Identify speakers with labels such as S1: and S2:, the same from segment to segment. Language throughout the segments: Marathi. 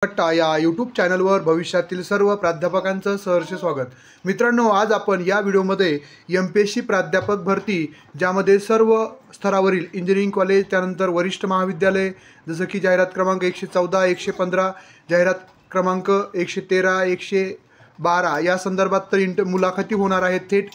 S1: कट्टा या यूट्यूब चॅनलवर भविष्यातील सर्व प्राध्यापकांचं सहर्ष स्वागत। मित्रांनो, आज आपण या व्हिडिओमध्ये MPSC प्राध्यापक भरती ज्यामध्ये सर्व स्तरावरील इंजिनिअरिंग कॉलेज, त्यानंतर वरिष्ठ महाविद्यालय, जसं की जाहिरात क्रमांक 114, 115, जाहिरात क्रमांक 113, 112 या संदर्भात तर मुलाखती होणार आहेत थेट।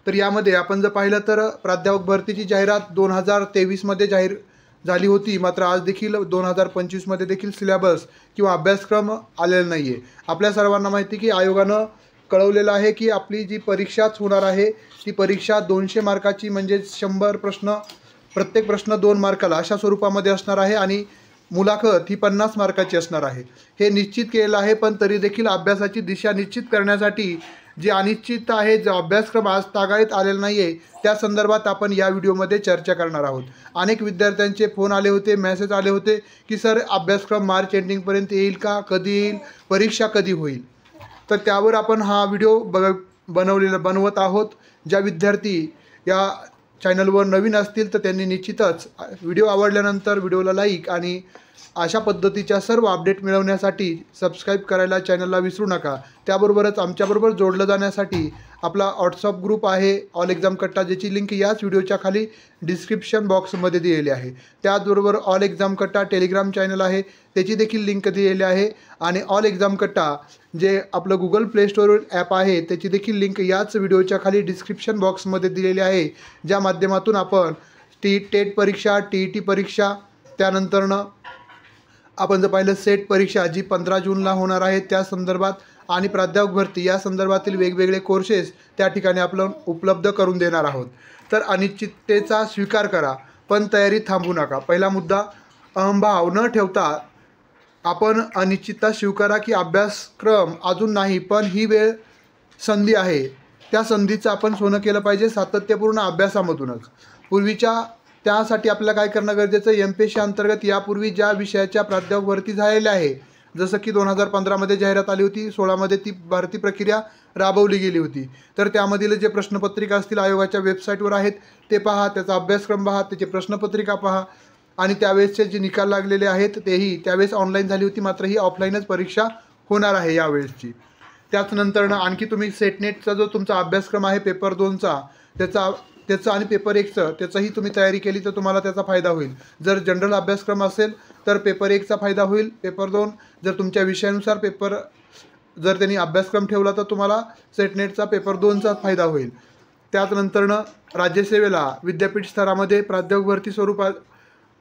S1: तर यामध्ये आपण जर पाहिलं तर प्राध्यापक भरतीची जाहिरात 2023 मध्ये जाहीर झाली होती, मात्र आज देखील 2025 मध्ये देखील सिलेबस किंवा अभ्यासक्रम आलेला नाही आहे। आपल्या सर्वांना माहिती की आयोगानं कळवलेलं आहे की आपली जी परीक्षाच होणार आहे ती परीक्षा 200 मार्काची म्हणजे 100 प्रश्न, प्रत्येक प्रश्न 2 मार्काला अशा स्वरूपामध्ये असणार आहे आणि मुलाखत ही 50 मार्काची असणार आहे। हे निश्चित केलेलं आहे, पण तरी देखील अभ्यासाची दिशा निश्चित करण्यासाठी जी अनिश्चित आहे, जो अभ्यासक्रम आज तागायत आलेला नाही आहे, त्या संदर्भात आपण या व्हिडिओमध्ये चर्चा करणार आहोत। अनेक विद्यार्थ्यांचे फोन आले होते, मेसेज आले होते की सर अभ्यासक्रम मार्च एंडिंगपर्यंत येईल का, कधी येईल, परीक्षा कधी होईल। तर त्यावर आपण हा व्हिडिओ बनवत आहोत। ज्या विद्यार्थी या चॅनलवर नवीन असतील तर त्यांनी निश्चितच व्हिडिओ आवडल्यानंतर व्हिडिओला लाईक आणि अशा पद्धतीच्या सर्व अपडेट मिळवण्यासाठी सबस्क्राईब करायला चॅनलला विसरू नका। त्याबरोबरच आमच्याबरोबर जोडलं जाण्यासाठी आपला व्हॉट्सअप ग्रुप आहे ऑल एक्झाम कट्टा, ज्याची लिंक याच व्हिडिओच्या खाली डिस्क्रिप्शन बॉक्समध्ये दिलेली आहे। त्याचबरोबर ऑल एक्झाम कट्टा टेलिग्राम चॅनल आहे, त्याची देखील लिंक दिलेली आहे आणि ऑल एक्झाम कट्टा जे आपलं गुगल प्ले स्टोअर ॲप आहे त्याची देखील लिंक याच व्हिडिओच्या खाली डिस्क्रिप्शन बॉक्समध्ये दिलेली आहे, ज्या माध्यमातून आपण टेट परीक्षा, TET परीक्षा, त्यानंतरनं आपण जर पाहिलं सेट परीक्षा जी 15 जूनला होणार आहे त्या संदर्भात आणि प्राध्यापक भरती या संदर्भातील वेगवेगळे कोर्सेस त्या ठिकाणी आपण उपलब्ध करून देणार आहोत। तर अनिश्चिततेचा स्वीकार करा पण तयारी थांबवू नका। पहिला मुद्दा, अहंभाव न ठेवता आपण अनिश्चितता स्वीकारा की अभ्यासक्रम अजून नाही, पण ही वेळ संधी आहे, त्या संधीचं आपण सोनं केलं पाहिजे सातत्यपूर्ण अभ्यासामधूनच। त्यासाठी आपल्याला काय करणं गरजेचं आहे, MPSC अंतर्गत यापूर्वी ज्या विषयाच्या प्राध्यापक भरती झालेल्या आहे, जसं की 2015 मध्ये जाहिरात आली होती, 16 मध्ये ती भरती प्रक्रिया राबवली गेली होती, तर त्यामधील जे प्रश्नपत्रिका असतील आयोगाच्या वेबसाईटवर आहेत ते पहा, त्याचा अभ्यासक्रम पहा, त्याची प्रश्नपत्रिका पहा आणि त्यावेळेसचे जे निकाल लागलेले आहेत तेही त्यावेळेस ऑनलाईन झाली होती, मात्र ही ऑफलाईनच परीक्षा होणार आहे यावेळेसची। त्याचनंतर आणखी तुम्ही सेटनेटचा जो तुमचा अभ्यासक्रम आहे पेपर 2चा त्याचं आणि पेपर 1चं त्याचंही तुम्ही तयारी केली तर तुम्हाला त्याचा फायदा होईल। जर जनरल अभ्यासक्रम असेल तर पेपर 1चा फायदा होईल, पेपर 2 जर तुमच्या विषयानुसार जर त्यांनी अभ्यासक्रम ठेवला तर तुम्हाला सेटनेटचा पेपर 2चा फायदा होईल। त्यानंतरनं राज्यसेवेला विद्यापीठ स्तरामध्ये प्राध्यापक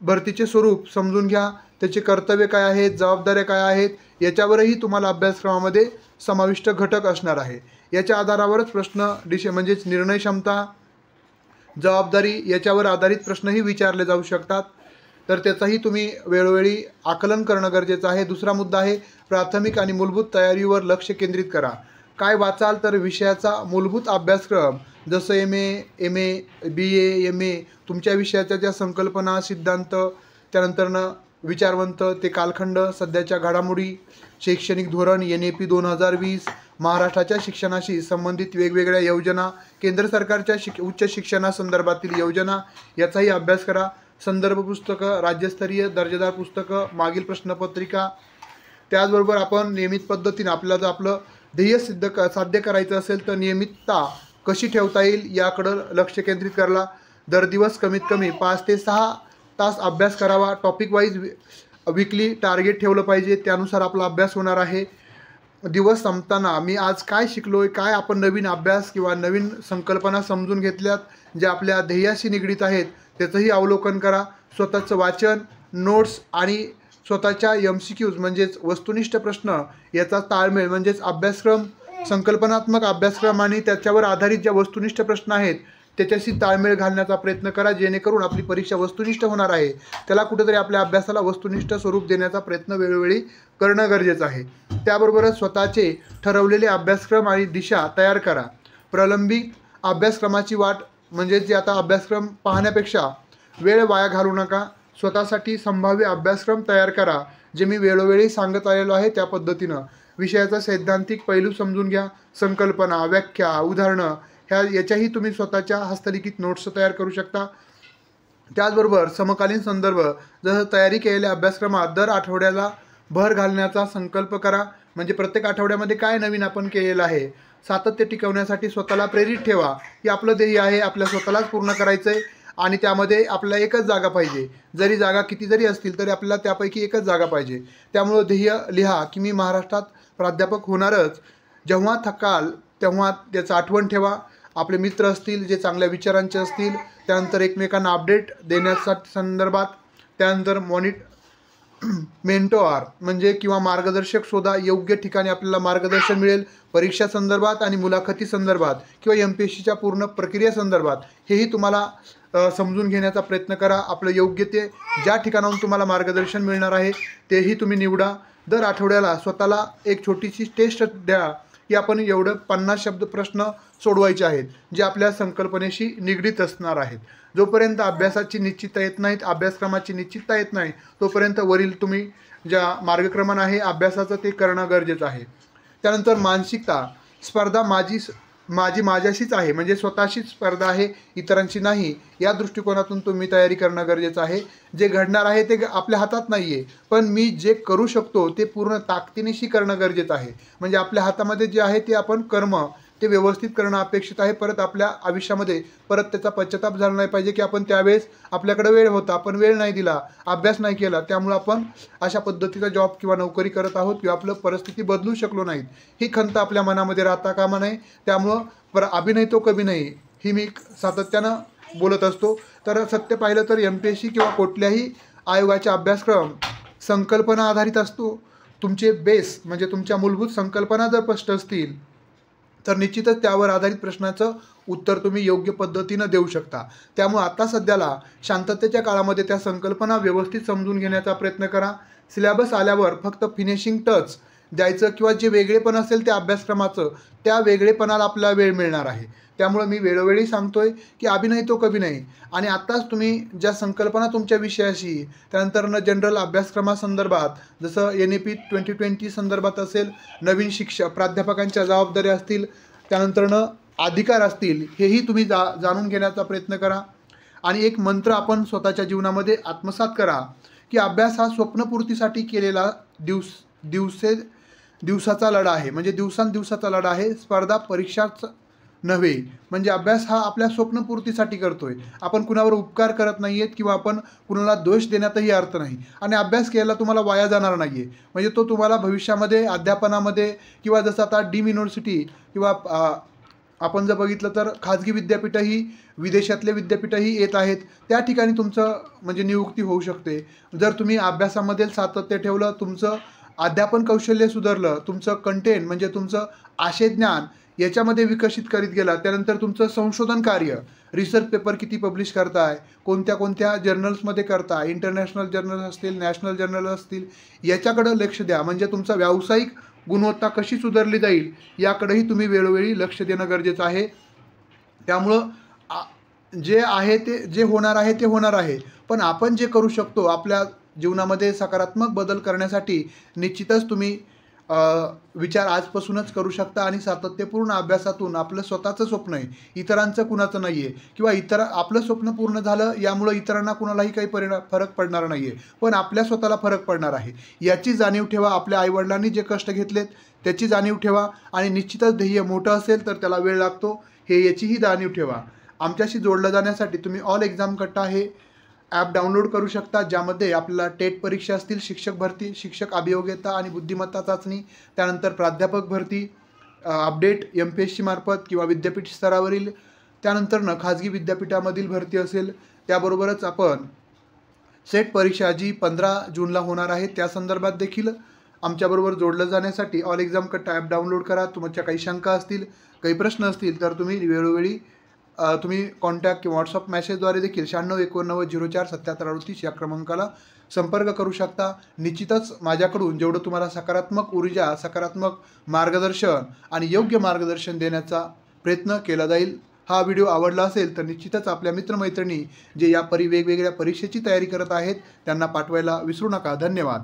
S1: भरतीचे स्वरूप समजून घ्या, त्याचे कर्तव्य काय आहेत, जबाबदाऱ्या काय आहेत, याच्यावरही तुम्हाला अभ्यासक्रमामध्ये समाविष्ट घटक असणार आहे। याच्या आधारावरच प्रश्न म्हणजेच निर्णय क्षमता, जबाबदारी याच्यावर आधारित प्रश्नही विचारले जाऊ शकतात, तर त्याचाही तुम्ही वेळोवेळी आकलन करणं गरजेचं आहे। दुसरा मुद्दा आहे, प्राथमिक आणि मूलभूत तयारीवर लक्ष केंद्रित करा। काय वाचाल तर विषयाचा मूलभूत अभ्यासक्रम जसं MA, BA, MA तुमच्या विषयाच्या ज्या संकल्पना, सिद्धांत, त्यानंतरनं विचारवंत, ते कालखंड, सध्याच्या घडामोडी, शैक्षणिक धोरण, NAP 2020, महाराष्ट्राच्या शिक्षणाशी संबंधित वेगवेगळ्या योजना, केंद्र सरकारच्या उच्च शिक्षणासंदर्भातील योजना याचाही अभ्यास करा। संदर्भ पुस्तकं, राज्यस्तरीय दर्जेदार पुस्तकं, मागील प्रश्नपत्रिका, त्याचबरोबर आपण नियमित पद्धतीने आपल्याला जर आपलं ध्येय साध्य करायचं असेल तर नियमितता कशी ठेवता येईल याकडं लक्ष केंद्रित करा। दर दिवस कमीत कमी 5 ते 6 तास अभ्यास करावा। टॉपिक वाईज वीकली टार्गेट ठेवलं पाहिजे, त्यानुसार आपला अभ्यास होणार आहे। दिवस संपताना मी आज काय शिकलोय, काय आपण नवीन अभ्यास किंवा नवीन संकल्पना समजून घेतल्यात ज्या आपल्या ध्येयाशी निगडीत आहेत त्याचंही अवलोकन करा। स्वतःचं वाचन, नोट्स आणि स्वतःच्या MCQs म्हणजेच वस्तुनिष्ठ प्रश्न याचा ताळमेळ म्हणजेच अभ्यासक्रम, संकल्पनात्मक अभ्यासक्रम आणि त्याच्यावर आधारित ज्या वस्तुनिष्ठ प्रश्न आहेत त्याच्याशी ताळमेळ घालण्याचा प्रयत्न करा, जेणेकरून आपली परीक्षा वस्तुनिष्ठ होणार आहे। त्याला कुठेतरी आपल्या अभ्यासाला वस्तुनिष्ठ स्वरूप देण्याचा प्रयत्न वेळोवेळी करणं गरजेचं आहे। त्याबरोबरच स्वतःचे ठरवलेले अभ्यासक्रम आणि दिशा तयार करा। प्रलंबित अभ्यासक्रमाची वाट म्हणजे जे आता अभ्यासक्रम पाहण्यापेक्षा वेळ वाया घालवू नका, स्वतःसाठी संभाव्य अभ्यासक्रम तयार करा, जे मी वेळोवेळी सांगत आलेलो आहे त्या पद्धतीनं। विषयाचा सैद्धांतिक पैलू समजून घ्या, संकल्पना, व्याख्या, उदाहरणं याच्याही तुम्ही स्वतःच्या हस्तलिखित नोट्स तयार करू शकता। त्याचबरोबर समकालीन संदर्भ, जसं तयारी केलेल्या अभ्यासक्रमात दर आठवड्याला भर घालण्याचा संकल्प करा. म्हणजे प्रत्येक आठवड्यामध्ये काय नवीन आपण केलेलं आहे, सातत्य टिकवण्यासाठी स्वतःला प्रेरित ठेवा की आपलं ध्येय आहे आपल्या स्वतःलाच पूर्ण करायचं आहे आणि त्यामध्ये आपल्याला एकच जागा पाहिजे. जरी जागा किती जरी असतील तरी आपल्याला त्यापैकी एकच जागा पाहिजे. त्यामुळं ध्येय लिहा की मी महाराष्ट्रात प्राध्यापक होणारच. जेव्हा थकाल तेव्हा त्याचं आठवण ठेवा. आपले मित्र असतील जे चांगल्या विचारांचे असतील, त्यानंतर एकमेकांना अपडेट देण्यासाठी संदर्भात, त्यानंतर मेंटॉर म्हणजे किंवा मार्गदर्शक शोधा. योग्य ठिकाणी आपल्याला मार्गदर्शन मिळेल परीक्षा संदर्भात आणि मुलाखती संदर्भात किंवा MPSCच्या पूर्ण प्रक्रियेसंदर्भात. हेही तुम्हाला समजून घेण्याचा प्रयत्न करा. आपलं योग्य ते ज्या ठिकाणाहून तुम्हाला मार्गदर्शन मिळणार आहे तेही तुम्ही निवडा. दर आठवड्याला स्वतःला एक छोटीशी टेस्ट द्या की आपण एवढं 50 शब्द प्रश्न सोडवायचे आहेत जे आपल्या संकल्पनेशी निगडीत असणार आहेत. जोपर्यंत अभ्यासाची निश्चितता येत नाहीत, अभ्यासक्रमाची निश्चितता येत नाही, तोपर्यंत वरील तुम्ही ज्या मार्गक्रमण आहे अभ्यासाचं ते करणं गरजेचं आहे. त्यानंतर मानसिकता, स्पर्धा माझ्याशीच आहे, म्हणजे स्वतःशीच स्पर्धा आहे, इतरांशी नाही. या दृष्टिकोनातून तुम्ही तयारी करणं गरजेचं आहे. जे घडणार आहे ते आपल्या हातात नाही आहे, पण मी जे करू शकतो ते पूर्ण ताकदीनिशी करणं गरजेचं आहे. म्हणजे आपल्या हातामध्ये जे आहे ते आपण कर्म ते व्यवस्थित करणं अपेक्षित आहे. परत आपल्या आयुष्यामध्ये परत त्याचा पश्चाताप झाला नाही पाहिजे की आपण त्यावेळेस आपल्याकडे वेळ होता, आपण वेळ नाही दिला, अभ्यास नाही केला, त्यामुळं आपण अशा पद्धतीचा जॉब किंवा नोकरी करत आहोत किंवा आपलं परिस्थिती बदलू शकलो नाहीत, ही खंत आपल्या मनामध्ये राहता कामा नये. त्यामुळं अभी नाही तो कभी नाही ही मी सातत्यानं बोलत असतो. तर सत्य पाहिलं तर MPSC किंवा कुठल्याही आयोगाचा अभ्यासक्रम संकल्पना आधारित असतो. तुमचे बेस म्हणजे तुमच्या मूलभूत संकल्पना जर स्पष्ट असतील तर निश्चितच त्यावर आधारित प्रश्नाचं उत्तर तुम्ही योग्य पद्धतीनं देऊ शकता. त्यामुळे आता सध्याला शांततेच्या काळामध्ये त्या संकल्पना व्यवस्थित समजून घेण्याचा प्रयत्न करा. सिलेबस आल्यावर फक्त फिनिशिंग टच द्यायचं किंवा जे वेगळेपण असेल त्या अभ्यासक्रमाचं त्या वेगळेपणाला आपल्याला वेळ मिळणार आहे. त्यामुळे मी वेळोवेळी सांगतोय की अभी नाही तो कभी नाही. आणि आत्ताच तुम्ही ज्या संकल्पना तुमच्या विषयाशी, त्यानंतर जनरल अभ्यासक्रमासंदर्भात जसं NEP 2020 संदर्भात असेल, नवीन शिक्षक प्राध्यापकांच्या जबाबदाऱ्या असतील, त्यानंतर अधिकार असतील, हेही तुम्ही जाणून घेण्याचा प्रयत्न करा. आणि एक मंत्र आपण स्वतःच्या जीवनामध्ये आत्मसात करा की अभ्यास हा स्वप्नपूर्तीसाठी केलेला दिवसाचा लढा आहे. म्हणजे दिवसांदिवसाचा लढा आहे, स्पर्धा परीक्षाच नव्हे. म्हणजे अभ्यास हा आपल्या स्वप्नपूर्तीसाठी करतोय. आपण कुणावर उपकार करत नाही आहेत किंवा आपण कुणाला दोष देण्यातही अर्थ नाही. आणि अभ्यास केला तुम्हाला वाया जाणार नाही आहे. म्हणजे तो तुम्हाला भविष्यामध्ये अध्यापनामध्ये किंवा जसं आता डीम युनिव्हर्सिटी किंवा आपण जर बघितलं तर खाजगी विद्यापीठही, विदेशातले विद्यापीठही येत आहेत, त्या ठिकाणी तुमचं म्हणजे नियुक्ती होऊ शकते. जर तुम्ही अभ्यासामध्ये सातत्य ठेवलं, तुमचं अध्यापन कौशल्य सुधारलं, तुमचं कंटेंट म्हणजे तुमचं आशयज्ञान याच्यामध्ये विकसित करीत गेला, त्यानंतर तुमचं संशोधन कार्य, रिसर्च पेपर किती पब्लिश करताय, कोणत्या जर्नल्समध्ये करताय, इंटरनॅशनल जर्नल्स असतील, नॅशनल जर्नल असतील, याच्याकडं लक्ष द्या. म्हणजे तुमचा व्यावसायिक गुणवत्ता कशी सुधारली जाईल याकडेही तुम्ही वेळोवेळी लक्ष देणं गरजेचं आहे. त्यामुळं जे आहे ते जे होणार आहे ते होणार आहे, पण आपण जे करू शकतो आपल्या जीवनामध्ये सकारात्मक बदल करण्यासाठी निश्चितच तुम्ही विचार आजपासूनच करू शकता. आणि सातत्यपूर्ण अभ्यासातून आपलं स्वतःचं स्वप्न आहे, इतरांचं कुणाचं नाही आहे, किंवा आपलं स्वप्न पूर्ण झालं यामुळं इतरांना कुणालाही काही फरक पडणार नाही आहे, पण आपल्या स्वतःला फरक पडणार आहे. याची जाणीव ठेवा. आपल्या आईवडिलांनी जे कष्ट घेतलेत त्याची जाणीव ठेवा. आणि निश्चितच ध्येय मोठं असेल तर त्याला वेळ लागतो, याचीही जाणीव ठेवा. आमच्याशी जोडलं जाण्यासाठी तुम्ही ऑल एक्झाम कट्टा हे ॲप डाउनलोड करू शकता, ज्यामध्ये आपल्याला टेट परीक्षा असतील, शिक्षक भरती, शिक्षक अभियोग्यता आणि बुद्धिमत्ता चाचणी, त्यानंतर प्राध्यापक भरती अपडेट MPSC मार्फत किंवा विद्यापीठ स्तरावरील, त्यानंतर खाजगी विद्यापीठामधील भरती असेल, त्याबरोबरच आपण सेट परीक्षा जी 15 जूनला होणार आहे त्या संदर्भात देखील आमच्याबरोबर जोडलं जाण्यासाठी ऑल एक्झाम कट्टा ॲप डाउनलोड करा. तुमच्या काही शंका असतील, काही प्रश्न असतील तर तुम्ही वेळोवेळी तुम्ही कॉन्टॅक्ट किंवा व्हॉट्सअप मेसेजद्वारे देखील 9689047738 या क्रमांकाला संपर्क करू शकता. निश्चितच माझ्याकडून जेवढं तुम्हाला सकारात्मक ऊर्जा, सकारात्मक मार्गदर्शन आणि योग्य मार्गदर्शन देण्याचा प्रयत्न केला जाईल. हा व्हिडिओ आवडला असेल तर निश्चितच आपल्या मित्रमैत्रिणी जे या वेगवेगळ्या परीक्षेची तयारी करत आहेत त्यांना पाठवायला विसरू नका. धन्यवाद.